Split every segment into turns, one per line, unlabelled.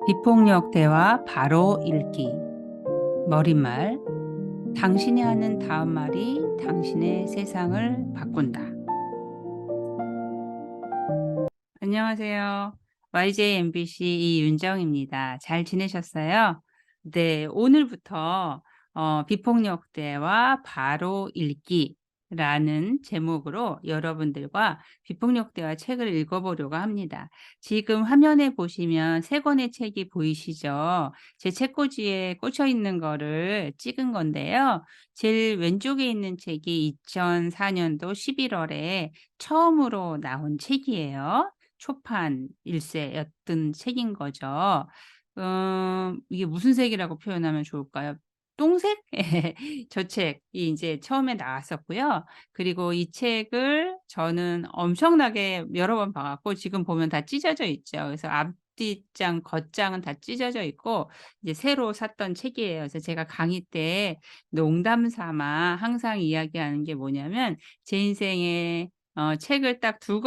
비폭력 대화 바로 읽기. 머릿말. 당신이 하는 다음 말이 당신의 세상을 바꾼다. 안녕하세요. YJ MBC 이윤정입니다. 잘 지내셨어요? 네, 오늘부터 비폭력 대화 바로 읽기라는 제목으로 여러분들과 비폭력 대화 책을 읽어보려고 합니다. 지금 화면에 보시면 세 권의 책이 보이시죠? 제 책꽂이에 꽂혀 있는 거를 찍은 건데요. 제일 왼쪽에 있는 책이 2004년도 11월에 처음으로 나온 책이에요. 초판 일세였던 책인 거죠. 이게 무슨 색이라고 표현하면 좋을까요? 똥색? 예. 저 책이 인제 처음에 나왔었고요. 그리고 이 책을 저는 엄청나게 여러 번 봐 갖고 지금 보면 다 찢어져 있죠. 그래서 앞뒷장, 겉장은 다 찢어져 있고 이제 새로 샀던 책이에요. 그래서 제가 강의 때 농담 삼아 항상 이야기하는 게 뭐냐면 제 인생에 책을 딱 두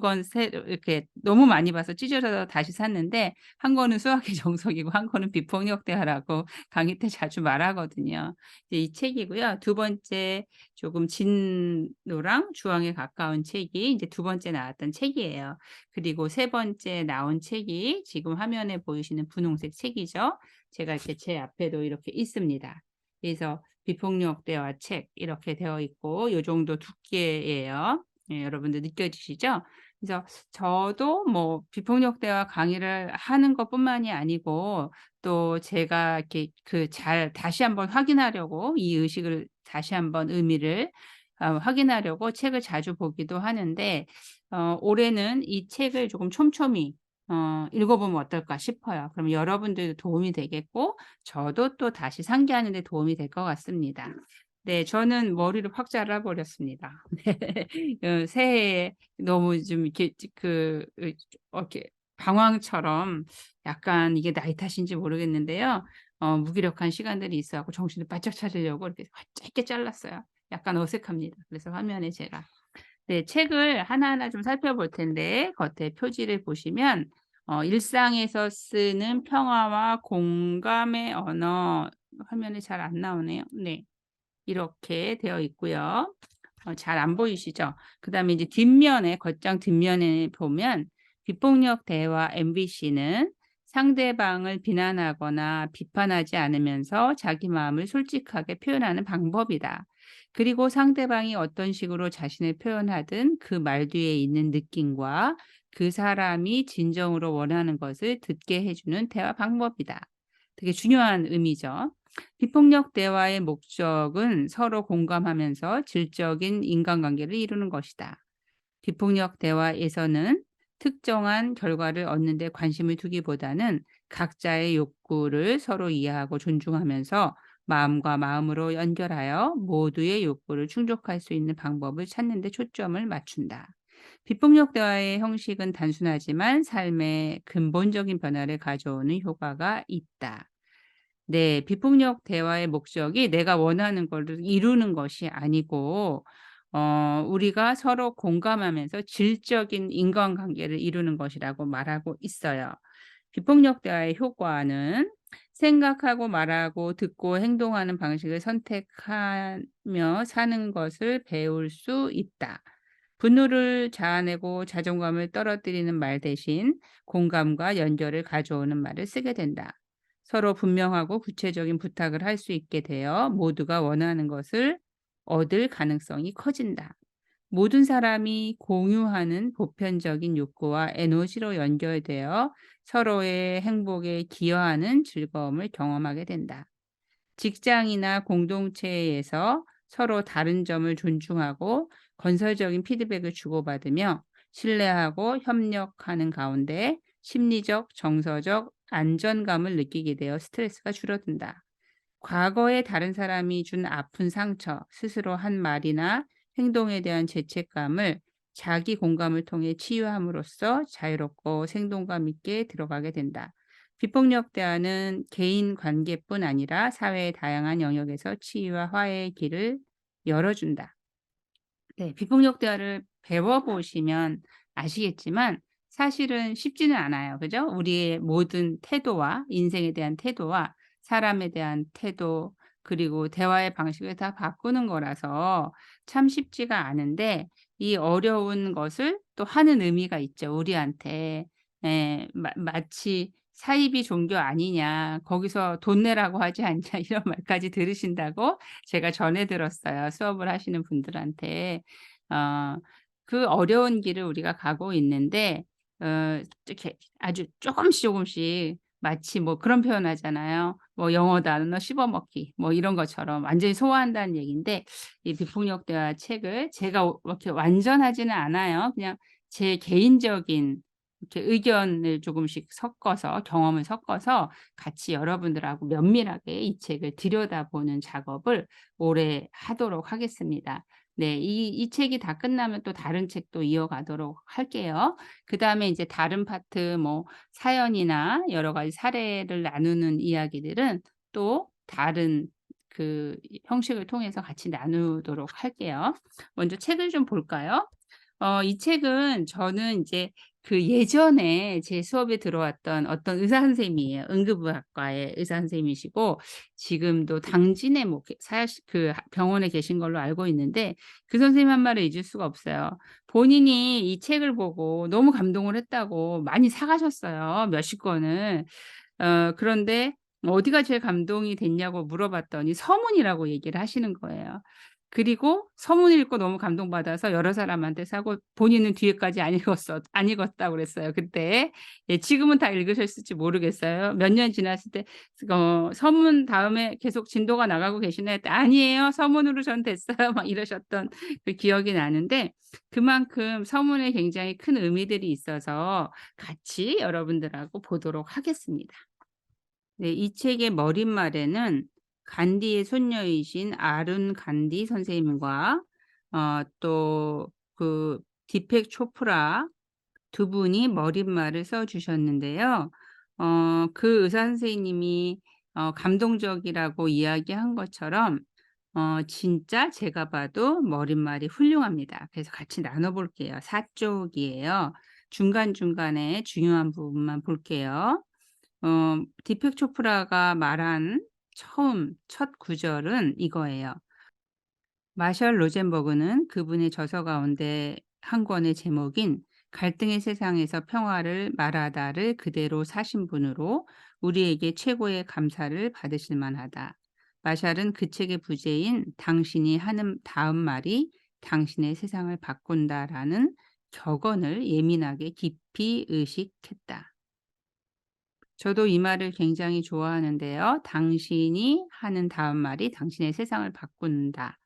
권 새로 이렇게 너무 많이 봐서 찢어져서 다시 샀는데 한 권은 수학의 정석이고 한 권은 비폭력 대화라고 강의 때 자주 말하거든요. 이제 이 책이고요. 두 번째 조금 진노랑 주황에 가까운 책이 이제 두 번째 나왔던 책이에요. 그리고 세 번째 나온 책이 지금 화면에 보이시는 분홍색 책이죠. 제가 이렇게 제 앞에도 이렇게 있습니다. 그래서 비폭력 대화 책 이렇게 되어 있고 요 정도 두께예요. 예, 여러분들 느껴지시죠? 그래서 저도 뭐 비폭력 대화 강의를 하는 것뿐만이 아니고 또 제가 이렇게 잘 다시 한번 확인하려고 이 의식을 다시 한번 의미를 확인하려고 책을 자주 보기도 하는데 올해는 이 책을 조금 촘촘히 읽어보면 어떨까 싶어요. 그럼 여러분들도 도움이 되겠고 저도 또 다시 상기하는 데 도움이 될 것 같습니다. 네, 저는 머리를 확 잘라 버렸습니다. 네. 새해에 너무 좀 이렇게 이렇게 방황처럼 약간 이게 나이 탓인지 모르겠는데요. 무기력한 시간들이 있어 갖고 정신을 바짝 차리려고 이렇게 짧게 잘랐어요. 약간 어색합니다. 그래서 화면에 제가 네, 책을 하나하나 좀 살펴볼 텐데 겉에 표지를 보시면 일상에서 쓰는 평화와 공감의 언어 화면에 잘 안 나오네요. 네. 이렇게 되어 있고요. 잘 안 보이시죠? 그다음에 이제 뒷면에 겉장 뒷면에 보면 비폭력 대화 MBC는 상대방을 비난하거나 비판하지 않으면서 자기 마음을 솔직하게 표현하는 방법이다. 그리고 상대방이 어떤 식으로 자신을 표현하든 그 말 뒤에 있는 느낌과 그 사람이 진정으로 원하는 것을 듣게 해주는 대화 방법이다. 되게 중요한 의미죠. 비폭력 대화의 목적은 서로 공감하면서 질적인 인간관계를 이루는 것이다. 비폭력 대화에서는 특정한 결과를 얻는 데 관심을 두기보다는 각자의 욕구를 서로 이해하고 존중하면서 마음과 마음으로 연결하여 모두의 욕구를 충족할 수 있는 방법을 찾는 데 초점을 맞춘다. 비폭력 대화의 형식은 단순하지만 삶의 근본적인 변화를 가져오는 효과가 있다. 네. 비폭력 대화의 목적이 내가 원하는 거를 이루는 것이 아니고 우리가 서로 공감하면서 질적인 인간관계를 이루는 것이라고 말하고 있어요. 비폭력 대화의 효과는 생각하고 말하고 듣고 행동하는 방식을 선택하며 사는 것을 배울 수 있다. 분노를 자아내고 자존감을 떨어뜨리는 말 대신 공감과 연결을 가져오는 말을 쓰게 된다. 서로 분명하고 구체적인 부탁을 할 수 있게 되어 모두가 원하는 것을 얻을 가능성이 커진다. 모든 사람이 공유하는 보편적인 욕구와 에너지로 연결되어 서로의 행복에 기여하는 즐거움을 경험하게 된다. 직장이나 공동체에서 서로 다른 점을 존중하고 건설적인 피드백을 주고받으며 신뢰하고 협력하는 가운데 심리적, 정서적 안전감을 느끼게 되어 스트레스가 줄어든다. 과거에 다른 사람이 준 아픈 상처, 스스로 한 말이나 행동에 대한 죄책감을 자기 공감을 통해 치유함으로써 자유롭고 생동감 있게 들어가게 된다. 비폭력 대화는 개인 관계뿐 아니라 사회의 다양한 영역에서 치유와 화해의 길을 열어준다. 네, 비폭력 대화를 배워보시면 아시겠지만 사실은 쉽지는 않아요. 그죠? 우리의 모든 태도와 인생에 대한 태도와 사람에 대한 태도 그리고 대화의 방식을 다 바꾸는 거라서 참 쉽지가 않은데 이 어려운 것을 또 하는 의미가 있죠, 우리한테. 예. 마치 "사이비 종교 아니냐. 거기서 돈 내라고 하지 않냐." 이런 말까지 들으신다고 제가 전해 들었어요, 수업을 하시는 분들한테. 어 그 어려운 길을 우리가 가고 있는데 이렇게 아주 쪼금씩 조금씩 마치 뭐 그런 표현 하잖아요. 뭐 "영어 단어 씹어먹기." 뭐 이런 것처럼 완전히 소화한다는 얘기인데 이 비폭력 대화 책을 제가 이렇게 완전하지는 않아요. 그냥 제 개인적인 이렇게 의견을 조금씩 섞어서 경험을 섞어서 같이 여러분들하고 면밀하게 이 책을 들여다보는 작업을 올해 하도록 하겠습니다. 네. 이 책이 다 끝나면 또 다른 책도 이어가도록 할게요. 그다음에 인제 다른 파트 뭐 사연이나 여러 가지 사례를 나누는 이야기들은 또 다른 그 형식을 통해서 같이 나누도록 할게요. 먼저 책을 좀 볼까요? 이 책은 저는 이제 그 예전에 제 수업에 들어왔던 어떤 의사 선생님이에요. 응급의학과의 의사 선생님이시고 지금도 당진에 뭐 이렇게 그 병원에 계신 걸로 알고 있는데 그 선생님 한 말을 잊을 수가 없어요. 본인이 이 책을 보고 너무 감동을 했다고 많이 사 가셨어요, 몇십 권을. 그런데 어디가 제일 감동이 됐냐고 물어봤더니 서문이라고 얘기를 하시는 거예요. 그리고 서문 읽고 너무 감동받아서 여러 사람한테 사고 본인은 뒤에까지 안 읽었다고 그랬어요 그때. 예 지금은 다 읽으셨을지 모르겠어요. 몇 년 지났을 때 "서문 다음에 계속 진도가 나가고 계시나요?" 했더니 "아니에요. 서문으로 전 됐어요." 막 이러셨던 그 기억이 나는데 그만큼 서문에 굉장히 큰 의미들이 있어서 같이 여러분들하고 보도록 하겠습니다. 네. 이 책의 머릿말에는 간디의 손녀이신 아룬 간디 선생님과 또 그 디펙 초프라 두 분이 머릿말을 써 주셨는데요. 그 의사 선생님이 감동적이라고 이야기한 것처럼 진짜 제가 봐도 머릿말이 훌륭합니다. 그래서 같이 나눠 볼게요. 4 쪽이에요. 중간중간에 중요한 부분만 볼게요. 디펙 초프라가 말한 첫 구절은 이거예요. 마셜 로젠버그는 그분의 저서 가운데 한 권의 제목인 갈등의 세상에서 평화를 말하다를 그대로 사신 분으로 우리에게 최고의 감사를 받으실 만하다. 마샬은 그 책의 부제인 당신이 하는 다음 말이 당신의 세상을 바꾼다라는 격언을 예민하게 깊이 의식했다. 저도 이 말을 굉장히 좋아하는데요. 당신이 하는 다음 말이 당신의 세상을 바꾼다.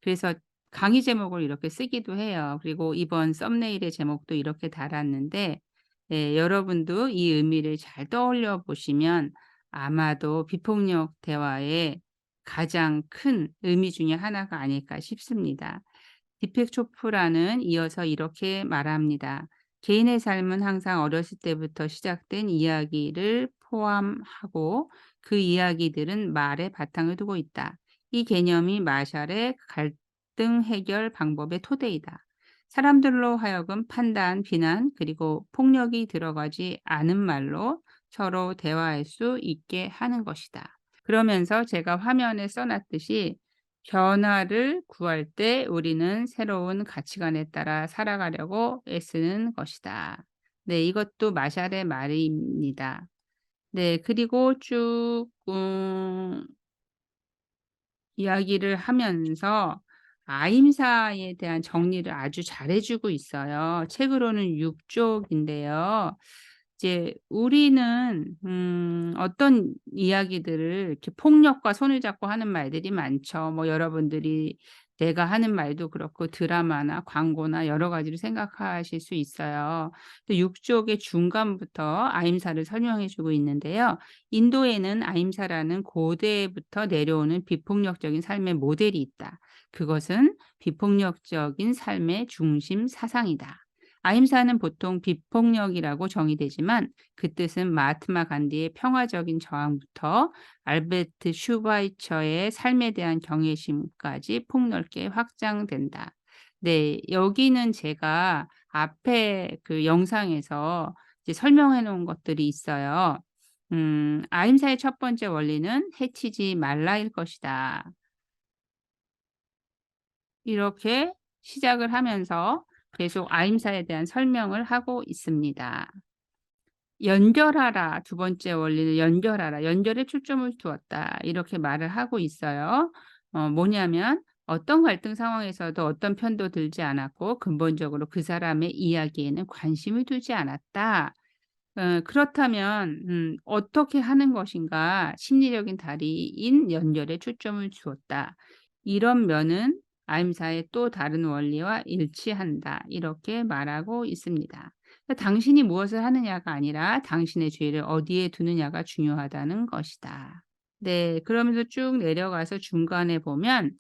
그래서 강의 제목을 이렇게 쓰기도 해요. 그리고 이번 썸네일의 제목도 이렇게 달았는데 여러분도 이 의미를 잘 떠올려 보시면 아마도 비폭력 대화의 가장 큰 의미 중에 하나가 아닐까 싶습니다. 디펙 초프라는 이어서 이렇게 말합니다. 개인의 삶은 항상 어렸을 때부터 시작된 이야기를 포함하고 그 이야기들은 말에 바탕을 두고 있다. 이 개념이 마샬의 갈등 해결 방법의 토대이다. 사람들로 하여금 판단, 비난, 그리고 폭력이 들어가지 않은 말로 서로 대화할 수 있게 하는 것이다. 그러면서 제가 화면에 써놨듯이 변화를 구할 때 우리는 새로운 가치관에 따라 살아가려고 애쓰는 것이다. 네, 이것도 마샬의 말입니다. 네, 그리고 쭉 이야기를 하면서 아임사에 대한 정리를 아주 잘해 주고 있어요. 책으로는 6 쪽인데요. 이제 우리는 어떤 이야기들을 이렇게 폭력과 손을 잡고 하는 말들이 많죠. 뭐 여러분들이 내가 하는 말도 그렇고 드라마나 광고나 여러 가지로 생각하실 수 있어요. 또 6 쪽의 중간부터 아임사를 설명해 주고 있는데요. 인도에는 아임사라는 고대부터 내려오는 비폭력적인 삶의 모델이 있다. 그것은 비폭력적인 삶의 중심 사상이다. 아임사는 보통 비폭력이라고 정의되지만 그 뜻은 마하트마 간디의 평화적인 저항부터 알베르트 슈바이처의 삶에 대한 경외심까지 폭넓게 확장된다. 네, 여기는 제가 앞에 그 영상에서 이제 설명해 놓은 것들이 있어요. 아임사의 첫 번째 원리는 "해치지 말라"일 것이다. 이렇게 시작을 하면서 계속 아임사에 대한 설명을 하고 있습니다. "연결하라." 두 번째 원리는 "연결하라. 연결에 초점을 두었다." 이렇게 말을 하고 있어요. 뭐냐면 어떤 갈등 상황에서도 어떤 편도 들지 않았고 근본적으로 그 사람의 이야기에는 관심을 두지 않았다. 그렇다면 어떻게 하는 것인가? 심리적인 다리인 연결에 초점을 두었다. 이런 면은 아임사의 또 다른 원리와 일치한다. 이렇게 말하고 있습니다. 그러니까 당신이 무엇을 하느냐가 아니라 당신의 주의를 어디에 두느냐가 중요하다는 것이다. 네. 그러면서 쭉 내려가서 중간에 보면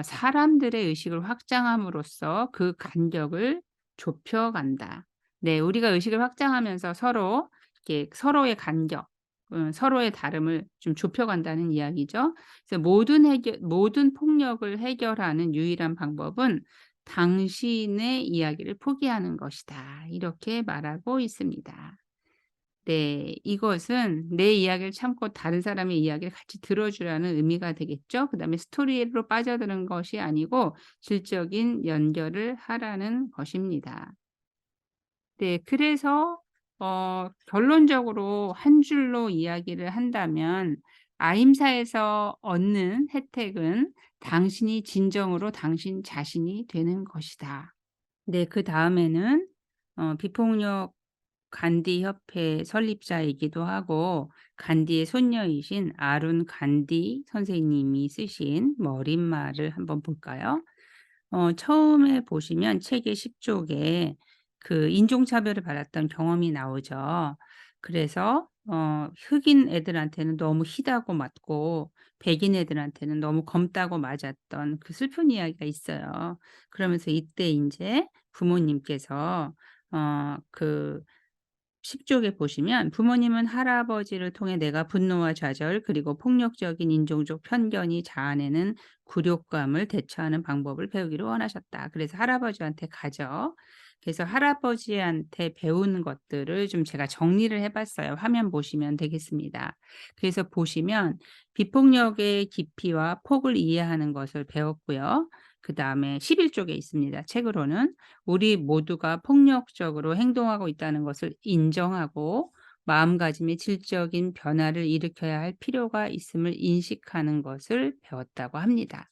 사람들의 의식을 확장함으로써 그 간격을 좁혀 간다. 네. 우리가 의식을 확장하면서 서로 이렇게 서로의 간격, 서로의 다름을 좀 좁혀 간다는 이야기죠. 그래서 모든 폭력을 해결하는 유일한 방법은 당신의 이야기를 포기하는 것이다. 이렇게 말하고 있습니다. 네. 이것은 내 이야기를 참고 다른 사람의 이야기를 같이 들어 주라는 의미가 되겠죠. 그다음에 스토리로 빠져드는 것이 아니고 질적인 연결을 하라는 것입니다. 네. 그래서 결론적으로 한 줄로 이야기를 한다면 아임사에서 얻는 혜택은 당신이 진정으로 당신 자신이 되는 것이다. 네. 그다음에는 비폭력 간디 협회 설립자이기도 하고 간디의 손녀이신 아룬 간디 선생님이 쓰신 머릿말을 한번 볼까요? 처음에 보시면 책의 10 쪽에 그 인종차별을 받았던 경험이 나오죠. 그래서 흑인 애들한테는 너무 희다고 맞고 백인 애들한테는 너무 검다고 맞았던 그 슬픈 이야기가 있어요. 그러면서 이때 인제 부모님께서 그 10 쪽에 보시면 "부모님은 할아버지를 통해 내가 분노와 좌절 그리고 폭력적인 인종적 편견이 자아내는 굴욕감을 대처하는 방법을 배우기를 원하셨다." 그래서 할아버지한테 가죠. 그래서 할아버지한테 배운 것들을 좀 제가 정리를 해 봤어요. 화면 보시면 되겠습니다. 그래서 보시면 비폭력의 깊이와 폭을 이해하는 것을 배웠고요. 그다음에 11 쪽에 있습니다, 책으로는. 우리 모두가 폭력적으로 행동하고 있다는 것을 인정하고 마음가짐의 질적인 변화를 일으켜야 할 필요가 있음을 인식하는 것을 배웠다고 합니다.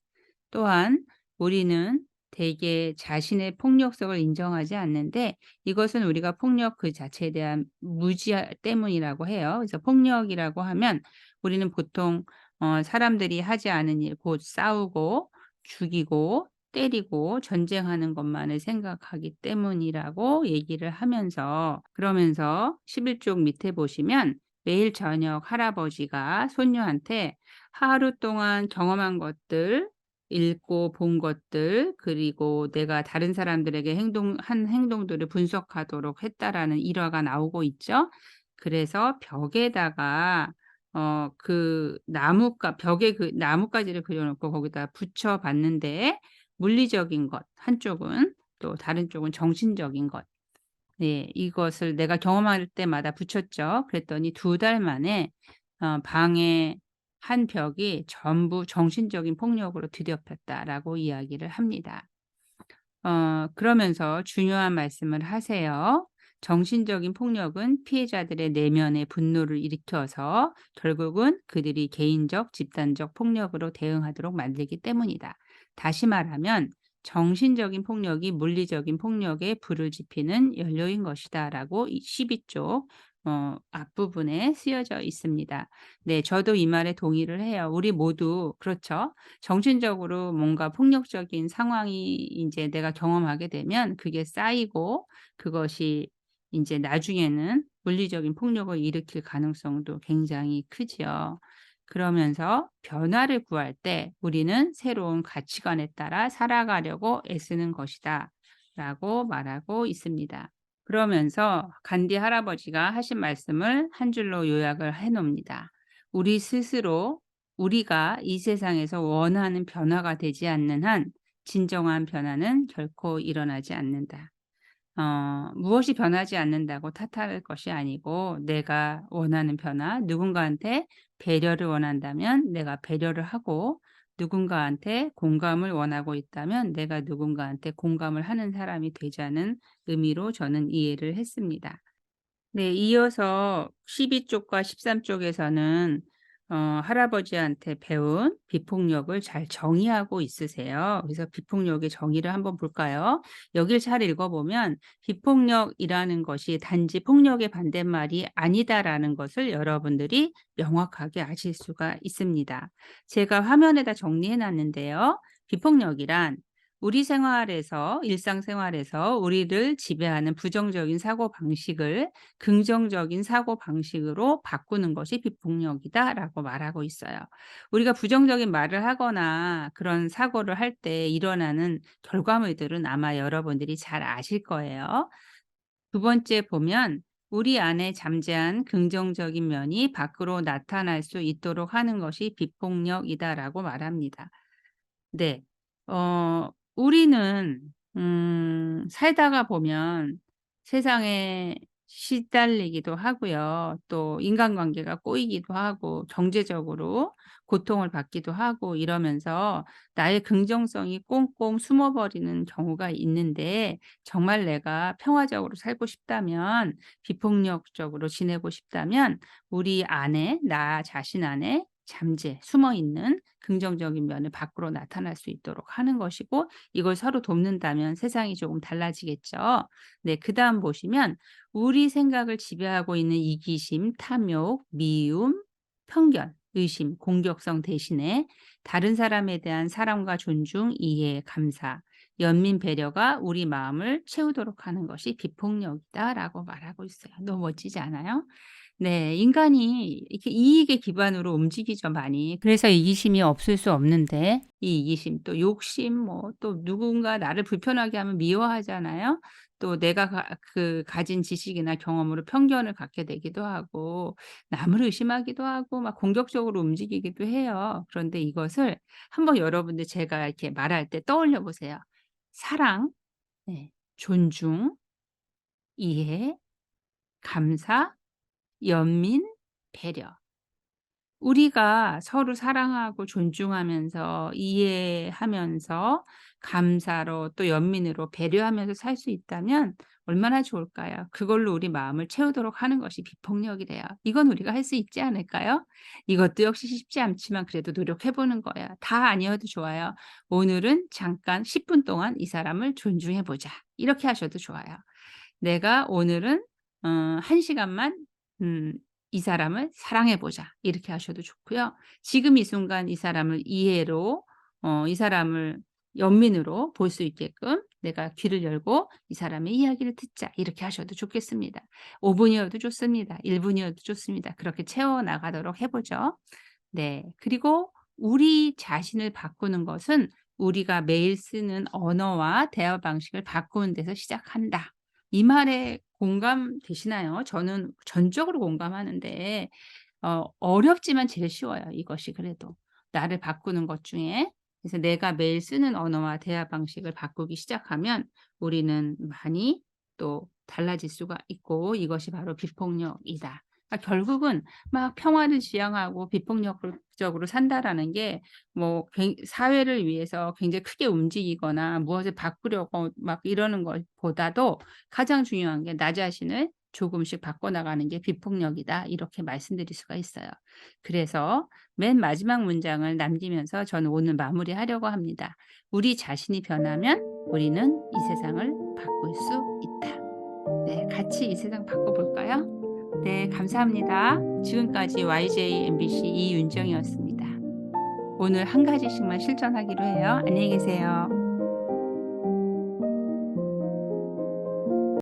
또한 우리는 대개 자신의 폭력성을 인정하지 않는데 이것은 우리가 폭력 그 자체에 대한 무지하 때문이라고 해요. 그래서 폭력이라고 하면 우리는 보통 사람들이 하지 않은 일 곧 싸우고 죽이고 때리고 전쟁하는 것만을 생각하기 때문이라고 얘기를 하면서 그러면서 11쪽 밑에 보시면 매일 저녁 할아버지가 손녀한테 하루 동안 경험한 것들 읽고 본 것들 그리고 내가 다른 사람들에게 한 행동들을 분석하도록 했다라는 일화가 나오고 있죠. 그래서 벽에다가 그 나뭇가 벽에 그 나뭇가지를 그려 놓고 거기다 붙여 봤는데 물리적인 것 한쪽은 또 다른 쪽은 정신적인 것 네 이것을 내가 경험할 때마다 붙였죠. 그랬더니 2달 만에 방의 한 벽이 전부 정신적인 폭력으로 뒤덮였다라고 이야기를 합니다. 그러면서 중요한 말씀을 하세요. 정신적인 폭력은 피해자들의 내면의 분노를 일으켜서 결국은 그들이 개인적, 집단적 폭력으로 대응하도록 만들기 때문이다. 다시 말하면 정신적인 폭력이 물리적인 폭력에 불을 지피는 연료인 것이다라고 이 12쪽 앞부분에 쓰여져 있습니다. 네, 저도 이 말에 동의를 해요. 우리 모두 그렇죠. 정신적으로 뭔가 폭력적인 상황이 인제 내가 경험하게 되면 그게 쌓이고 그것이 인제 나중에는 물리적인 폭력을 일으킬 가능성도 굉장히 크지요. 그러면서 변화를 구할 때 우리는 새로운 가치관에 따라 살아가려고 애쓰는 것이다라고 말하고 있습니다. 그러면서 간디 할아버지가 하신 말씀을 한 줄로 요약을 해 놓습니다. "우리 스스로 우리가 이 세상에서 원하는 변화가 되지 않는 한 진정한 변화는 결코 일어나지 않는다." 무엇이 변하지 않는다고 탓할 것이 아니고 내가 원하는 변화, 누군가한테 배려를 원한다면 내가 배려를 하고 누군가한테 공감을 원하고 있다면 내가 누군가한테 공감을 하는 사람이 되자는 의미로 저는 이해를 했습니다. 네. 이어서 12 쪽과 13 쪽에서는 할아버지한테 배운 비폭력을 잘 정의하고 있으세요. 그래서 비폭력의 정의를 한번 볼까요? 여길 잘 읽어 보면 비폭력이라는 것이 단지 폭력의 반대말이 아니다라는 것을 여러분들이 명확하게 아실 수가 있습니다. 제가 화면에다 정리해 놨는데요. 비폭력이란 우리 생활에서 일상생활에서 우리를 지배하는 부정적인 사고방식을 긍정적인 사고방식으로 바꾸는 것이 비폭력이다라고 말하고 있어요. 우리가 부정적인 말을 하거나 그런 사고를 할 때 일어나는 결과물들은 아마 여러분들이 잘 아실 거예요. 두 번째 보면 우리 안에 잠재한 긍정적인 면이 밖으로 나타날 수 있도록 하는 것이 비폭력이다라고 말합니다. 네. 우리는 살다가 보면 세상에 시달리기도 하고요. 또 인간관계가 꼬이기도 하고 경제적으로 고통을 받기도 하고 이러면서 나의 긍정성이 꽁꽁 숨어 버리는 경우가 있는데 정말 내가 평화적으로 살고 싶다면 비폭력적으로 지내고 싶다면 우리 안에 나 자신 안에 숨어 있는 긍정적인 면을 밖으로 나타날 수 있도록 하는 것이고 이걸 서로 돕는다면 세상이 조금 달라지겠죠. 네. 그다음 보시면 우리 생각을 지배하고 있는 이기심, 탐욕, 미움, 편견, 의심, 공격성 대신에 다른 사람에 대한 사랑과 존중, 이해, 감사, 연민 배려가 우리 마음을 채우도록 하는 것이 비폭력이다라고 말하고 있어요. 너무 멋지지 않아요? 네. 인간이 이렇게 이익의 기반으로 움직이죠 많이. 그래서 이기심이 없을 수 없는데 이 이기심 또 욕심 또 누군가 나를 불편하게 하면 미워하잖아요. 또 내가 가진 지식이나 경험으로 편견을 갖게 되기도 하고 남을 의심하기도 하고 막 공격적으로 움직이기도 해요. 그런데 이것을 한번 여러분들 제가 이렇게 말할 때 떠올려 보세요. 사랑, 네, 존중, 이해, 감사, 연민, 배려. 우리가 서로 사랑하고 존중하면서 이해하면서 감사로 또 연민으로 배려하면서 살 수 있다면 얼마나 좋을까요? 그걸로 우리 마음을 채우도록 하는 것이 비폭력이래요. 이건 우리가 할 수 있지 않을까요? 이것도 역시 쉽지 않지만 그래도 노력해 보는 거예요. 다 아니어도 좋아요. 오늘은 잠깐 10분 동안 이 사람을 존중해 보자. 이렇게 하셔도 좋아요. 내가 오늘은 1 시간만 음 이 사람을 사랑해 보자. 이렇게 하셔도 좋고요. 지금 이 순간 이 사람을 이해로 이 사람을 연민으로 볼 수 있게끔 내가 귀를 열고 이 사람의 이야기를 듣자. 이렇게 하셔도 좋겠습니다. 5 분이어도 좋습니다. 1 분이어도 좋습니다. 그렇게 채워 나가도록 해 보죠. 네. 그리고 우리 자신을 바꾸는 것은 우리가 매일 쓰는 언어와 대화 방식을 바꾸는 데서 시작한다. 이 말에 공감되시나요? 저는 전적으로 공감하는데 어렵지만 제일 쉬워요 이것이 그래도. 나를 바꾸는 것 중에. 그래서 내가 매일 쓰는 언어와 대화 방식을 바꾸기 시작하면 우리는 많이 또 달라질 수가 있고 이것이 바로 비폭력이다. 그러니까 결국은 막 평화를 지향하고 비폭력적으로 산다라는 게 사회를 위해서 굉장히 크게 움직이거나 무엇을 바꾸려고 막 이러는 것보다도 가장 중요한 게 '나 자신을 조금씩 바꿔나가는 게 비폭력이다.' 이렇게 말씀드릴 수가 있어요. 그래서 맨 마지막 문장을 남기면서 저는 오늘 마무리하려고 합니다. "우리 자신이 변하면 우리는 이 세상을 바꿀 수 있다." 네. 같이 이 세상 바꿔 볼까요? 네. 감사합니다. 지금까지 YJ MBC 이윤정이었습니다. 오늘 한 가지씩만 실천하기로 해요. 안녕히 계세요.